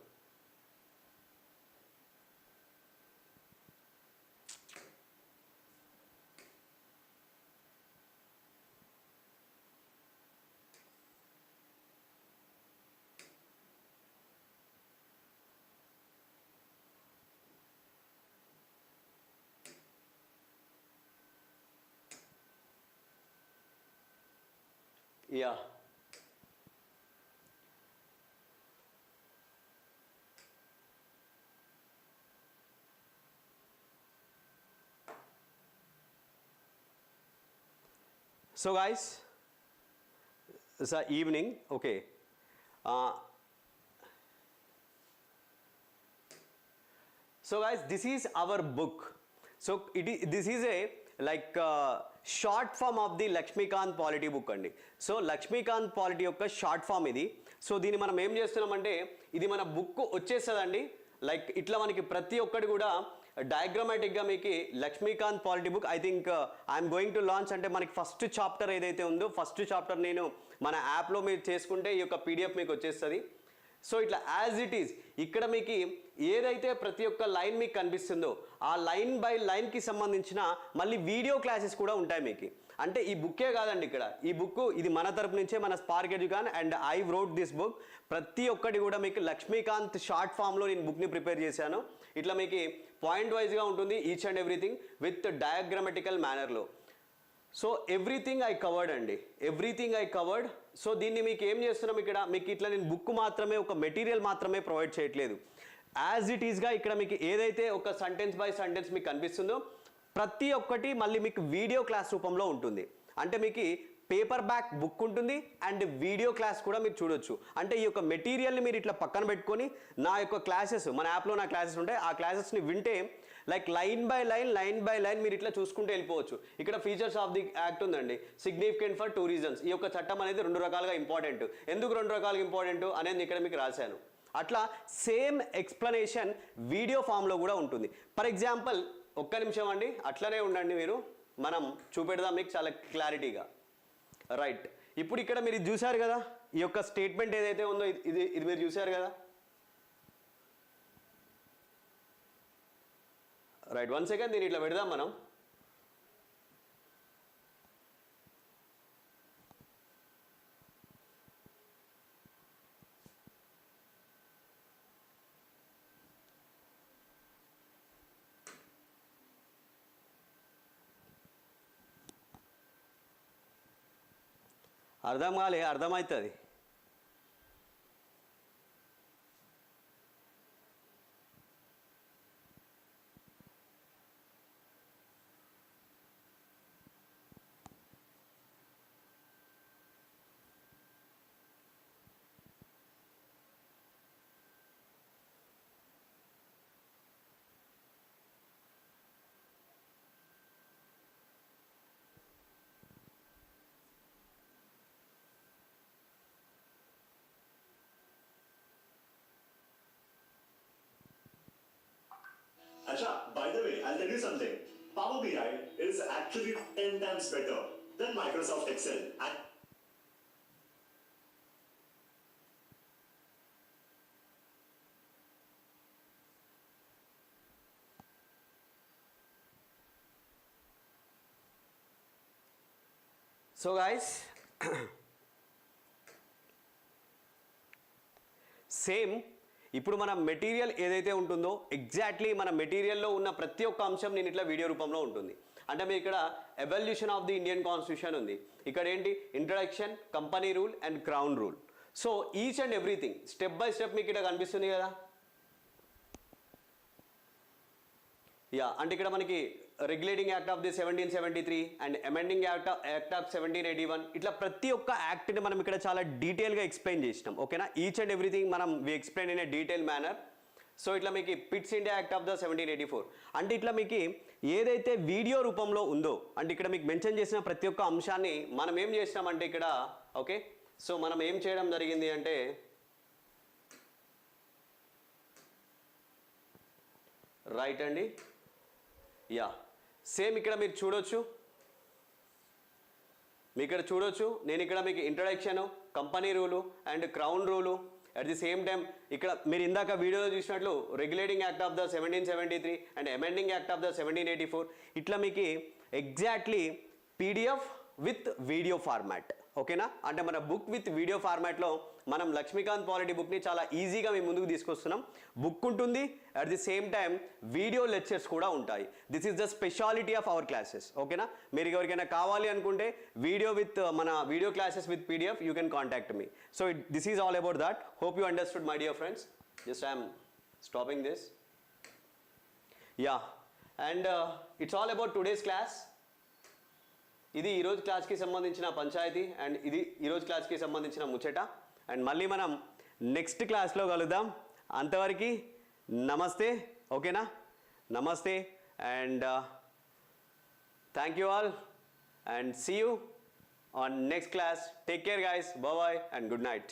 Yeah. So guys, it's a evening, okay. So guys, this is our book. So this is a like short form of the Laxmikant Polity book అండి. So Lakshmikanth polity యొక్క short form ఇది. So దీన్ని మనం ఏం చేస్తున్నామంటే ఇది మన బుక్ వచ్చేస్తుందండి. లైక్ ఇట్లా మనకి ప్రతి ఒక్కటి కూడా డయాగ్రామాటిక్గా మీకు Laxmikanth polity book I think I'm going to launch అంటే మనకి ఫస్ట్ చాప్టర్ ఏదైతే ఉందో ఫస్ట్ చాప్టర్ నేను మన యాప్లో మీరు చేసుకుంటే ఈ యొక్క పీడిఎఫ్ మీకు వచ్చేస్తుంది. సో ఇట్లా యాజ్ ఇట్ ఈజ్ ఇక్కడ మీకు ఏదైతే ప్రతి ఒక్క లైన్ మీకు కనిపిస్తుందో ఆ లైన్ బై లైన్కి సంబంధించిన మళ్ళీ వీడియో క్లాసెస్ కూడా ఉంటాయి మీకు. అంటే ఈ బుక్కే కాదండి, ఇక్కడ ఈ బుక్ ఇది మన తరపు నుంచే మన Spark Educon and I wrote this book. ప్రతి ఒక్కటి కూడా మీకు లక్ష్మీకాంత్ షార్ట్ ఫామ్లో నేను బుక్ని ప్రిపేర్ చేశాను. ఇట్లా మీకు పాయింట్ వైజ్గా ఉంటుంది each and everything with diagrammatical మేనర్లో. సో ఎవ్రీథింగ్ ఐ కవర్డ్ అండి, ఎవ్రీథింగ్ ఐ కవర్డ్. సో దీన్ని మీకు ఏం చేస్తున్నాం ఇక్కడ మీకు ఇట్లా నేను బుక్ మాత్రమే ఒక మెటీరియల్ మాత్రమే ప్రొవైడ్ చేయట్లేదు. యాజ్ ఇట్ ఈస్గా ఇక్కడ మీకు ఏదైతే ఒక సెంటెన్స్ బై సెంటెన్స్ మీకు కనిపిస్తుందో ప్రతి ఒక్కటి మళ్ళీ మీకు వీడియో క్లాస్ రూపంలో ఉంటుంది. అంటే మీకు పేపర్ బ్యాక్ బుక్ ఉంటుంది అండ్ వీడియో క్లాస్ కూడా మీరు చూడొచ్చు. అంటే ఈ యొక్క మెటీరియల్ని మీరు ఇట్లా పక్కన పెట్టుకొని నా యొక్క క్లాసెస్ మన యాప్లో నా క్లాసెస్ ఉంటాయి ఆ క్లాసెస్ని వింటే లైక్ లైన్ బై లైన్ మీరు ఇట్లా చూసుకుంటూ వెళ్ళిపోవచ్చు. ఇక్కడ ఫీచర్స్ ఆఫ్ ది యాక్ట్ ఉందండి, సిగ్నిఫికెంట్ ఫర్ 2 reasons. ఈ యొక్క చట్టం అనేది 2 రకాలుగా ఇంపార్టెంట్. ఎందుకు 2 రకాలుగా ఇంపార్టెంట్ అనేది ఇక్కడ మీకు రాశాను. అట్లా సేమ్ ఎక్స్ప్లెనేషన్ వీడియో ఫామ్లో కూడా ఉంటుంది. ఫర్ ఎగ్జాంపుల్ ఒక్క నిమిషం అండి అట్లనే ఉండండి, మీరు మనం చూపెడదాం మీకు చాలా క్లారిటీగా. రైట్, ఇప్పుడు ఇక్కడ మీరు ఇది చూశారు కదా, ఈ యొక్క స్టేట్మెంట్ ఏదైతే ఉందో ఇది మీరు చూశారు కదా. రైట్, 1 సెకండ్ దీన్ని ఇట్లా పెడదాం మనం. అర్థం కాలే, అర్థమవుతుంది. Asha, by the way, I'll tell you something. Power BI is actually 10 times better than Microsoft Excel. So guys, same ఇప్పుడు మన మెటీరియల్ ఏదైతే ఉంటుందో ఎగ్జాక్ట్లీ మన మెటీరియల్లో ఉన్న ప్రతి ఒక్క అంశం నేను ఇట్లా వీడియో రూపంలో ఉంటుంది. అంటే మీరు ఇక్కడ evolution of the Indian constitution ఉంది, ఇక్కడ ఏంటి introduction, company rule and crown rule. So each and everything step by step మీకు ఇక్కడ కనిపిస్తుంది కదా. యా, అంటే ఇక్కడ మనకి regulating act of the 1773 and amending act of 1781 ఇట్లా ప్రతి ఒక్క యాక్ట్ని మనం ఇక్కడ చాలా డీటెయిల్గా ఎక్స్ప్లెయిన్ చేసినాం. ఓకేనా, ఈచ్ అండ్ ఎవ్రీథింగ్ మనం we explain in a detail manner. So ఇట్లా మీకు Pitt's India Act of the 1784 అంటే ఇట్లా మీకు ఏదైతే వీడియో రూపంలో ఉందో అంటే ఇక్కడ మీకు మెన్షన్ చేసిన ప్రతి ఒక్క అంశాన్ని మనం ఏం చేసినామంటే ఇక్కడ ఓకే. సో మనం ఏం చేయడం జరిగింది అంటే రైట్ అండి. యా, సేమ్ ఇక్కడ మీరు చూడొచ్చు, మీ ఇక్కడ చూడొచ్చు నేను ఇక్కడ మీకు introduction, company rule and crown rule at the same time ఇక్కడ మీరు ఇందాక వీడియోలో చూసినట్లు regulating act of the 1773 and amending act of the 1784 ఇట్లా మీకు exactly PDF with video format. ఓకేనా. అంటే మన బుక్ విత్ వీడియో ఫార్మాట్లో మనం లక్ష్మీకాంత్ పాలిటీ బుక్ని చాలా ఈజీగా మీ ముందుకు తీసుకొస్తున్నాం. బుక్ ఉంటుంది, at the same time video lectures కూడా ఉంటాయి. This is the speciality of our classes. ఓకేనా. మీరు ఎవరికైనా కావాలి అనుకుంటే వీడియో విత్ మన video classes with PDF you can contact me. So this is all about that. Hope you understood my dear friends. Just I'm stopping this. Yeah, and it's all about today's class. ఇది ఈరోజు క్లాస్కి సంబంధించిన panchayat and ఇది ఈరోజు క్లాస్కి సంబంధించిన ముచ్చట. And మళ్ళీ మనం నెక్స్ట్ క్లాస్లో కలుద్దాం. అంతవరకు నమస్తే. ఓకేనా, నమస్తే and thank you all and see you on next class. Take care guys. Bye bye and good night.